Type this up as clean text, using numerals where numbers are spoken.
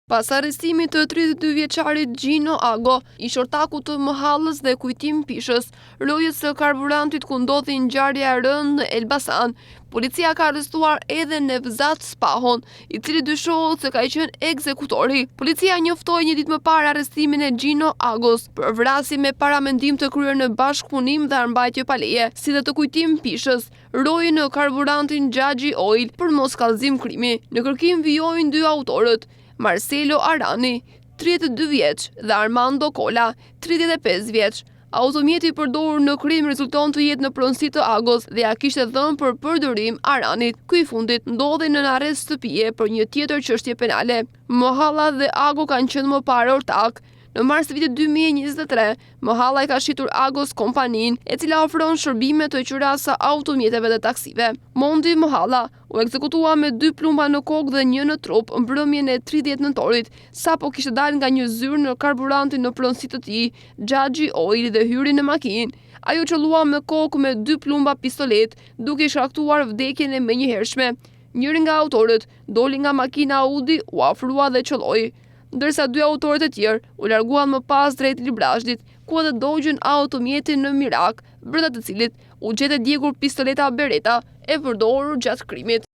Pas arrestimit të 32 vjeçarit Gjino Ago, ish ortaku të Mohallës dhe kujtim pishës, lojës së karburantit ku ndodhi ngjarja e rëndë në Elbasan, policia ka arrestuar edhe Nevzat Spahon, i cili dyshohet se ka qenë ekzekutori. Policia njoftoi një ditë më parë arrestimin e Gjino Agos për vrasje me paramendim të kryer në bashkëpunim dhe armbajtje pa leje, si dhe të kujtim pishës, rojë në karburantin Xhaxhi Oil për mos kallëzim krimi. Në kërkim vijojnë dy autorët, Marcelo Arani, 32 vjeç, dhe Armando Cola, 35 vjeç. Automjeti i përdorur në krim rezulton të jetë në pronësi të Agos dhe ja kishte dhënë për përdorim Aranit. Ky i fundit ndodhi në arrest shtëpie për një tjetër çështje penale. Mohalla dhe Ago kanë qenë më parë ortak. Në mars të vitit 2023, Mohalla i ka shitur Agos kompaninë, e cila ofron shërbime të qyrasa automjeteve dhe taksive. Mondi Mohalla u ekzekutua me 2 plumba në kokë dhe 1 në trup mbrëmjen e 30 nëntorit, sapo kishte dalë nga një zyrë në karburantin në pronësi të tij, Xhaxhi Oil, dhe hyri në makinë. Ajo qëllua me kokë me 2 plumba pistolet, duke shkaktuar vdekjen e menjëhershme. Njëri nga autorët doli nga makina Audi, u afrua dhe qëlloi, ndërsa 2 autorët e tjerë u larguan më pas drejt Librazhdit, ku edhe dogjën automjetin në Mirak, brenda të cilit u gjetë djegur pistoleta Beretta e përdorur gjatë krimit.